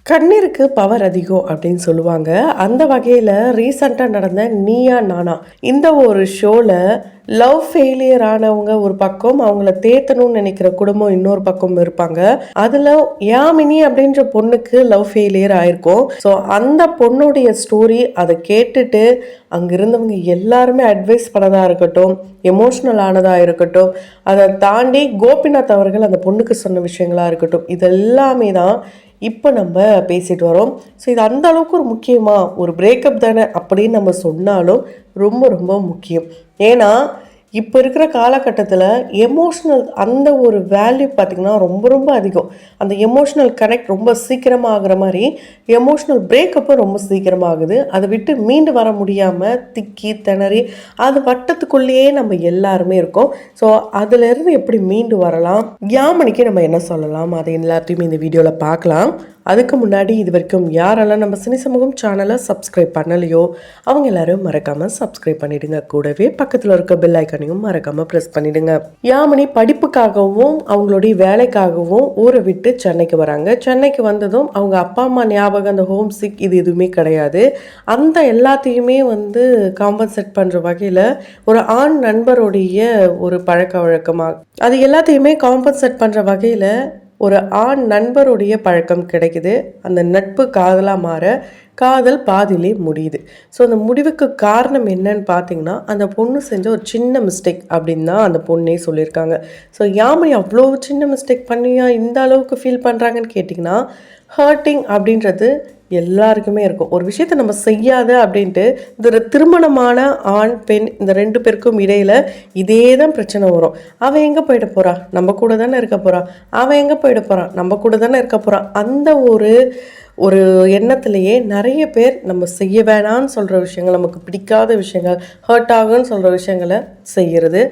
கண்ணீருக்கு பவர் அதிகம் அப்படின்னு சொல்லுவாங்க. அந்த வகையில் ரீசண்டாக நடந்த நீயா நானா இந்த ஒரு ஷோவில் லவ் ஃபெயிலியர் ஆனவங்க ஒரு பக்கம், அவங்கள தேத்தணும்னு நினைக்கிற குடும்பம் இன்னொரு பக்கம் இருப்பாங்க. அதில் யாமினி அப்படின்ற பொண்ணுக்கு லவ் ஃபெயிலியர் ஆயிருக்கும். ஸோ அந்த பொண்ணுடைய ஸ்டோரி அதை கேட்டுட்டு அங்கே இருந்தவங்க எல்லாருமே அட்வைஸ் பண்ணதாக இருக்கட்டும், எமோஷ்னல் ஆனதாக இருக்கட்டும், அதை தாண்டி கோபிநாத் அவர்கள் அந்த பொண்ணுக்கு சொன்ன விஷயங்களாக இருக்கட்டும், இதெல்லாமே தான் இப்போ நம்ம பேசிட்டு வரோம். ஸோ இது அந்த அளவுக்கு ஒரு முக்கியமாக ஒரு பிரேக்கப் தானே அப்படின்னு நம்ம சொன்னாலும் ரொம்ப ரொம்ப முக்கியம். ஏன்னா இப்போ இருக்கிற காலகட்டத்தில் எமோஷ்னல் அந்த ஒரு வேல்யூ பார்த்திங்கன்னா ரொம்ப ரொம்ப அதிகம். அந்த எமோஷ்னல் கனெக்ட் ரொம்ப சீக்கிரமாக ஆகிற மாதிரி எமோஷ்னல் பிரேக்கப்பும் ரொம்ப சீக்கிரமாக ஆகுது. அதை விட்டு மீண்டு வர முடியாமல் திக்கி திணறி அது வட்டத்துக்குள்ளேயே நம்ம எல்லாருமே இருக்கோம். ஸோ அதிலிருந்து எப்படி மீண்டு வரலாம், யாமனிக்கு நம்ம என்ன சொல்லலாம், அதை எல்லாத்தையுமே இந்த வீடியோவில் பார்க்கலாம். அதுக்கு முன்னாடி இது வரைக்கும் யாரெல்லாம் நம்ம சினி சமூகம் சேனலை சப்ஸ்கிரைப் பண்ணலையோ அவங்க எல்லாரும் மறக்காமல் சப்ஸ்கிரைப் பண்ணிடுங்க. கூடவே பக்கத்தில் இருக்க பெல் ஐக்கானையும் மறக்காமல் ப்ரெஸ் பண்ணிடுங்க. யாமினி படிப்புக்காகவும் அவங்களுடைய வேலைக்காகவும் ஊரை விட்டு சென்னைக்கு வராங்க. சென்னைக்கு வந்ததும் அவங்க அப்பா அம்மா ஞாபகம், அந்த ஹோம் சிக் இது எதுவுமே கிடையாது. அந்த எல்லாத்தையுமே காம்பன்சேட் பண்ணுற வகையில் ஒரு ஆண் நண்பருடைய ஒரு பழக்க வழக்கமாக அது எல்லாத்தையுமே காம்பன்சேட் பண்ணுற வகையில் ஒரு ஆண் நண்பருடைய பழக்கம் கிடைக்குது. அந்த நட்பு காதலாக மாற காதல் பாதியிலே முடியுது. ஸோ அந்த முடிவுக்கு காரணம் என்னன்னு பார்த்தீங்கன்னா, அந்த பொண்ணு செஞ்ச ஒரு சின்ன மிஸ்டேக் அப்படின்னு தான் அந்த பொண்ணே சொல்லியிருக்காங்க. ஸோ யாமினி அவ்வளோ சின்ன மிஸ்டேக் பண்ணியா இந்த அளவுக்கு ஃபீல் பண்ணுறாங்கன்னு கேட்டிங்கன்னா, ஹர்ட்டிங் அப்படின்றது எல்லாருக்குமே இருக்கும். ஒரு விஷயத்த நம்ம செய்யாத அப்படின்ட்டு இந்த திருமணமான ஆண் பெண் இந்த ரெண்டு பேருக்கும் இடையில இதே தான் பிரச்சனை வரும். அவன் எங்கே போயிட போறா, நம்ம கூட தானே இருக்க போறா, அவன் எங்கே போயிட போறான், நம்ம கூட தானே இருக்க போறான், அந்த ஒரு எண்ணத்திலேயே நிறைய பேர் நம்ம செய்ய வேணான்னு சொல்கிற விஷயங்கள், நமக்கு பிடிக்காத விஷயங்கள், ஹர்ட் ஆகுன்னு சொல்கிற விஷயங்களை செய்கிறது.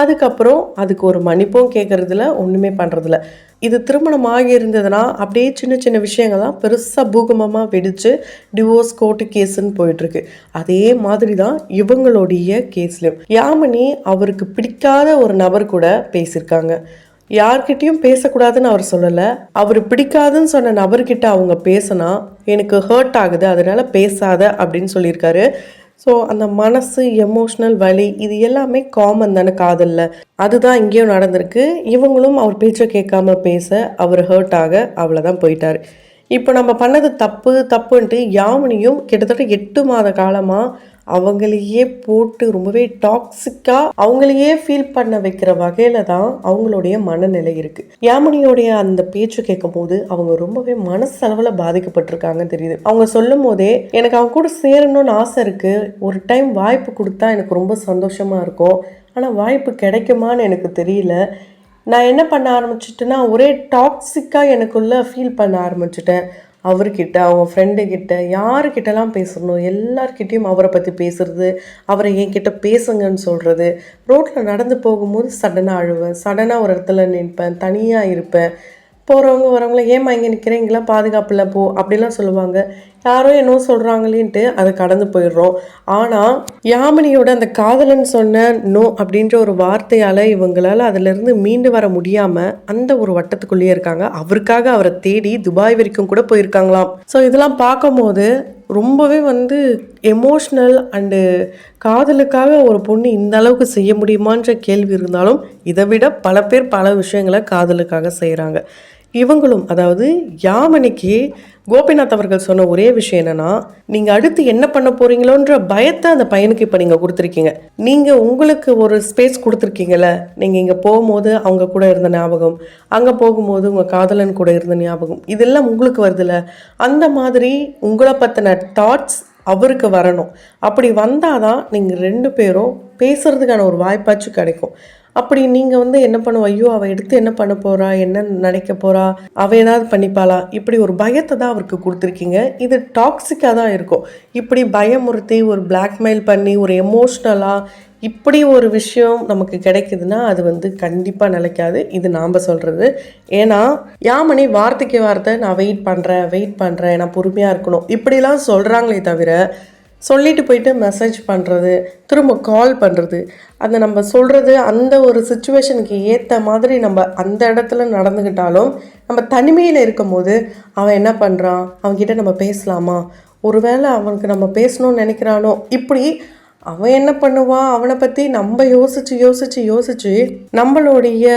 அதுக்கப்புறம் அதுக்கு ஒரு மன்னிப்பும் கேட்குறதில்ல, ஒன்றுமே பண்ணுறதில்ல. இது திருமணம் ஆகி இருந்ததுன்னா அப்படியே சின்ன சின்ன விஷயங்கள் தான் பெருசாக பூகம்பமாக வெடித்து டிவோர்ஸ் கோர்ட்டு கேஸுன்னு போயிட்டுருக்கு. அதே மாதிரி தான் இவங்களுடைய கேஸ்லையும் யாமினி அவருக்கு பிடிக்காத ஒரு நபர் கூட பேசியிருக்காங்க. யார்கிட்டையும் பேசக்கூடாதுன்னு அவர் சொல்லலை. அவர் பிடிக்காதுன்னு சொன்ன நபர்கிட்ட அவங்க பேசினா எனக்கு ஹர்ட் ஆகுது, அதனால பேசாத அப்படின்னு சொல்லியிருக்காரு. ஸோ அந்த மனசு, எமோஷ்னல் வலி இது எல்லாமே காமன் தானே காதலில். அதுதான் இங்கேயும் நடந்திருக்கு. இவங்களும் அவர் பேச்சை கேட்காம பேச அவர் ஹர்ட் ஆக அவ்வளோதான் போயிட்டார். இப்போ நம்ம பண்ணது தப்புன்ட்டு யாமினியும் கிட்டத்தட்ட 8 மாத காலமாக அவங்களையே போட்டு ரொம்பவே டாக்ஸிக்காக அவங்களையே ஃபீல் பண்ண வைக்கிற வகையில் தான் அவங்களுடைய மனநிலை இருக்குது. யாமினியோடைய அந்த பேச்சு கேட்கும் போது அவங்க ரொம்பவே மனசளவில் பாதிக்கப்பட்டிருக்காங்கன்னு தெரியுது. அவங்க சொல்லும் போதே எனக்கு அவங்க கூட சேரணும்னு ஆசை இருக்குது, ஒரு டைம் வாய்ப்பு கொடுத்தா எனக்கு ரொம்ப சந்தோஷமாக இருக்கும், ஆனால் வாய்ப்பு கிடைக்குமான்னு எனக்கு தெரியல. நான் என்ன பண்ண ஆரம்பிச்சிட்டேன்னா ஒரே டாக்ஸிக்காக எனக்குள்ளே ஃபீல் பண்ண ஆரம்பிச்சிட்டேன். அவர்கிட்ட, அவங்க ஃப்ரெண்டுக்கிட்ட, யாருக்கிட்டலாம் பேசணும் எல்லார்கிட்டையும் அவரை பற்றி பேசுறது, அவரை என்கிட்ட பேசுங்கன்னு சொல்கிறது. ரோட்டில் நடந்து போகும்போது சடனாக அழுவேன், சடனாக ஒரு இடத்துல நிற்பேன், தனியாக இருப்பேன். போகிறவங்க வரவங்கள ஏமா இங்கே நிற்கிறேன், இங்கெல்லாம் பாதுகாப்பில் போ அப்படிலாம் சொல்லுவாங்க. யாரோ என்னவோ சொல்கிறாங்களேன்ட்டு அதை கடந்து போயிடுறோம். ஆனால் யாமினியோட அந்த காதலன்னு சொன்ன நோ அப்படின்ற ஒரு வார்த்தையால் இவங்களால் அதிலிருந்து மீண்டு வர முடியாமல் அந்த ஒரு வட்டத்துக்குள்ளேயே இருக்காங்க. அவருக்காக அவரை தேடி துபாய் வரைக்கும் கூட போயிருக்காங்களாம். ஸோ இதெல்லாம் பார்க்கும்போது ரொம்பவே எமோஷ்னல் அண்டு காதலுக்காக ஒரு பொண்ணு இந்த அளவுக்கு செய்ய முடியுமான்ற கேள்வி இருந்தாலும் இதை விட பல பேர் பல விஷயங்களை காதலுக்காக செய்கிறாங்க. இவங்களும், அதாவது யாமினிக்கு கோபிநாத் அவர்கள் சொன்ன ஒரே விஷயம் என்னன்னா, நீங்கள் அடுத்து என்ன பண்ண போறீங்களோன்ற பயத்தை அந்த பையனுக்கு இப்போ நீங்கள் கொடுத்துருக்கீங்க. நீங்கள் உங்களுக்கு ஒரு ஸ்பேஸ் கொடுத்துருக்கீங்கல்ல, நீங்கள் இங்கே போகும்போது அவங்க கூட இருந்த ஞாபகம், அங்கே போகும்போது உங்கள் காதலன் கூட இருந்த ஞாபகம், இதெல்லாம் உங்களுக்கு வருதுல்ல, அந்த மாதிரி உங்களை பற்றின தாட்ஸ் அவருக்கு வரணும். அப்படி வந்தால் தான் நீங்கள் 2 பேரும் பேசுகிறதுக்கான ஒரு வாய்ப்பாச்சும் கிடைக்கும். அப்படி நீங்கள் என்ன பண்ணுவோம், ஐயோ அவள் எடுத்து என்ன பண்ண போகிறா, என்ன நினைக்க போகிறா, அவள் ஏதாவது பண்ணிப்பாளா, இப்படி ஒரு பயத்தை தான் அவருக்கு கொடுத்துருக்கீங்க. இது டாக்ஸிக்காக தான் இருக்கும். இப்படி பயமுறுத்தி ஒரு பிளாக்மெயில் பண்ணி ஒரு எமோஷ்னலாக இப்படி ஒரு விஷயம் நமக்கு கிடைக்குதுன்னா அது கண்டிப்பாக நிலைக்காது. இது நாம் சொல்கிறது. ஏன்னா யாமினி வார்த்தைக்கு வார்த்தை நான் வெயிட் பண்ணுறேன், நான் பொறுமையாக இருக்கணும் இப்படிலாம் சொல்கிறாங்களே தவிர சொல்லிட்டு போயிட்டு மெசேஜ் பண்ணுறது, திரும்ப கால் பண்ணுறது, அந்த நம்ம சொல்கிறது அந்த ஒரு சுச்சுவேஷனுக்கு ஏற்ற மாதிரி நம்ம அந்த இடத்துல நடந்துக்கிட்டாலும், நம்ம தனிமையில் இருக்கும்போது அவன் என்ன பண்ணுறான், அவன்கிட்ட நம்ம பேசலாமா, ஒருவேளை அவனுக்கு நம்ம பேசணும்னு நினைக்கிறானோ, இப்படி அவன் என்ன பண்ணுவான், அவனை பற்றி நம்ம யோசித்து நம்மளுடைய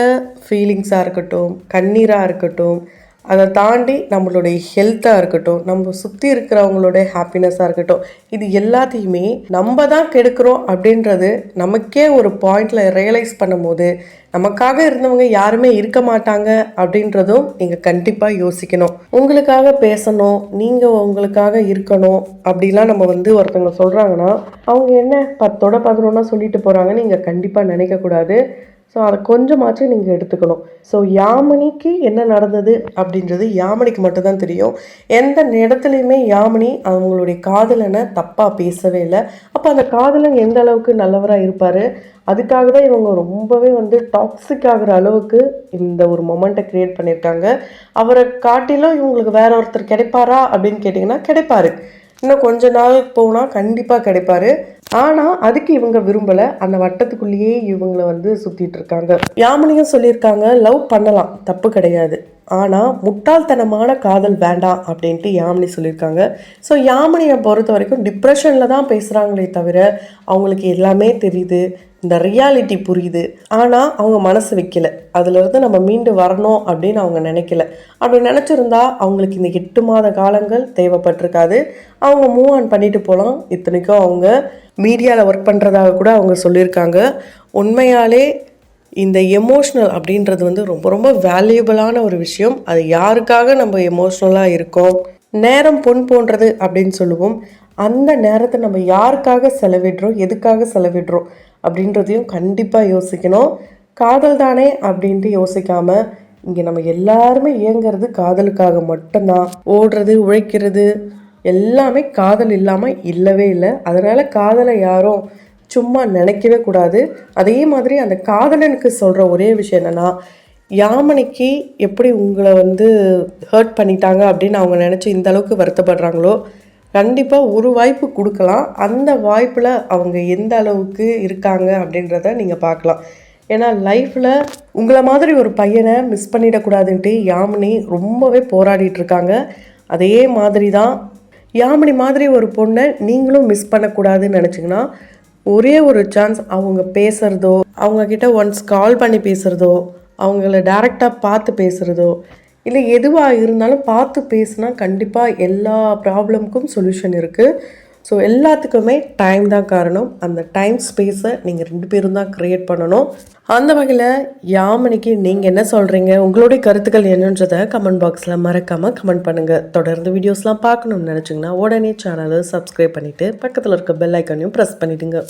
ஃபீலிங்ஸாக இருக்கட்டும், கண்ணீராக இருக்கட்டும், அதை தாண்டி நம்மளுடைய ஹெல்த்தாக இருக்கட்டும், நம்ம சுற்றி இருக்கிறவங்களோட ஹாப்பினஸ்ஸாக இருக்கட்டும், இது எல்லாத்தையுமே நம்ம தான் கெடுக்கிறோம் அப்படின்றது நமக்கே ஒரு பாயிண்டில் ரியலைஸ் பண்ணும்போது நமக்காக இருந்தவங்க யாருமே இருக்க மாட்டாங்க அப்படின்றதும் நீங்கள் கண்டிப்பாக யோசிக்கணும். உங்களுக்காக பேசணும், நீங்கள் உங்களுக்காக இருக்கணும் அப்படிலாம் நம்ம ஒருத்தவங்க சொல்கிறாங்கன்னா அவங்க என்ன 10ஓட 11 சொல்லிட்டு போகிறாங்க நீங்கள் கண்டிப்பாக நினைக்கக்கூடாது. ஸோ அதை கொஞ்சமாச்சும் நீங்கள் எடுத்துக்கணும். ஸோ யாமினிக்கு என்ன நடந்தது அப்படின்றது யாமினிக்கு மட்டும்தான் தெரியும். எந்த இடத்துலையுமே யாமினி அவங்களுடைய காதலனை தப்பாக பேசவே இல்லை. அப்போ அந்த காதலன் எந்த அளவுக்கு நல்லவராக இருப்பார், அதுக்காக தான் இவங்க ரொம்பவே டாக்ஸிக் ஆகிற அளவுக்கு இந்த ஒரு மொமெண்ட்டை க்ரியேட் பண்ணியிருக்காங்க. அவரை காட்டிலும் இவங்களுக்கு வேற ஒருத்தர் கிடைப்பாரா அப்படின்னு கேட்டிங்கன்னா கிடைப்பாரு. இன்னும் கொஞ்ச நாள் போனால் கண்டிப்பாக கிடைப்பாரு. ஆனால் அதுக்கு இவங்க விரும்பலை. அந்த வட்டத்துக்குள்ளேயே இவங்களை சுற்றிட்டு இருக்காங்க. யாமினியும் சொல்லியிருக்காங்க, லவ் பண்ணலாம், தப்பு கிடையாது, ஆனால் முட்டாள்தனமான காதல் வேண்டாம் அப்படின்ட்டு யாமினி சொல்லியிருக்காங்க. ஸோ யாமினியை பொறுத்த வரைக்கும் டிப்ரெஷனில் தான் பேசுகிறாங்களே தவிர அவங்களுக்கு எல்லாமே தெரியுது, இந்த ரியாலிட்டி புரியுது. ஆனால் அவங்க மனசு வைக்கல, அதுலேருந்து நம்ம மீண்டு வரணும் அப்படின்னு அவங்க நினைக்கல. அப்படி நினச்சிருந்தா அவங்களுக்கு இந்த 8 மாத காலங்கள் தேவைப்பட்டிருக்காது. அவங்க மூவ் ஆன் பண்ணிட்டு போகலாம். இத்தனைக்கும் அவங்க மீடியாவில் ஒர்க் பண்ணுறதாக கூட அவங்க சொல்லியிருக்காங்க. உண்மையாலே இந்த எமோஷ்னல் அப்படின்றது ரொம்ப ரொம்ப வேல்யூபிளான ஒரு விஷயம். அது யாருக்காக நம்ம எமோஷ்னலாக இருக்கோம், நேரம் பொன் போன்றது அப்படின்னு சொல்லுவோம். அந்த நேரத்தை நம்ம யாருக்காக செலவிடுறோம், எதுக்காக செலவிடுறோம் அப்படின்றதையும் கண்டிப்பாக யோசிக்கணும். காதல் தானே அப்படின்ட்டு யோசிக்காமல் இங்கே நம்ம எல்லாருமே இயங்கிறது காதலுக்காக மட்டும்தான். ஓடுறது, உழைக்கிறது எல்லாமே காதல் இல்லாமல் இல்லவே இல்லை. அதனால் காதலை யாரும் சும்மா நினைக்கவே கூடாது. அதே மாதிரி அந்த காதலனுக்கு சொல்கிற ஒரே விஷயம் என்னென்னா, யாமினிக்கு எப்படி உங்களை ஹர்ட் பண்ணிட்டாங்க அப்படின்னு அவங்க நினச்சி இந்த அளவுக்கு வருத்தப்படுறாங்களோ, கண்டிப்பாக ஒரு வாய்ப்பு கொடுக்கலாம். அந்த வாய்ப்பில் அவங்க எந்த அளவுக்கு இருக்காங்க அப்படின்றத நீங்கள் பார்க்கலாம். ஏன்னா லைஃப்பில் உங்களை மாதிரி ஒரு பையனை மிஸ் பண்ணிடக்கூடாதுன்ட்டு யாமினி ரொம்பவே போராடிட்டுருக்காங்க. அதே மாதிரி தான் யாமினி மாதிரி ஒரு பொண்ணை நீங்களும் மிஸ் பண்ணக்கூடாதுன்னு நினச்சிங்கன்னா ஒரே ஒரு சான்ஸ், அவங்க பேசுகிறதோ, அவங்கக்கிட்ட ஒன்ஸ் கால் பண்ணி பேசுகிறதோ, அவங்கள டைரெக்டாக பார்த்து பேசுகிறதோ, இல்லை எதுவாக இருந்தாலும் பார்த்து பேசுனா கண்டிப்பாக எல்லா ப்ராப்ளமுக்கும் சொல்யூஷன் இருக்குது. ஸோ எல்லாத்துக்குமே டைம் தான் காரணம். அந்த டைம் ஸ்பேஸை நீங்கள் 2 பேரும் தான் க்ரியேட் பண்ணணும். அந்த வகையில் யாமினிக்கு நீங்கள் என்ன சொல்கிறீங்க, உங்களுடைய கருத்துக்கள் என்னன்றதை கமெண்ட் பாக்ஸில் மறக்காமல் கமெண்ட் பண்ணுங்கள். தொடர்ந்து வீடியோஸ்லாம் பார்க்கணும்னு நினச்சிங்கன்னா உடனே சேனலை சப்ஸ்கிரைப் பண்ணிவிட்டு பக்கத்தில் இருக்க பெல் ஐக்கானையும் ப்ரெஸ் பண்ணிவிடுங்க.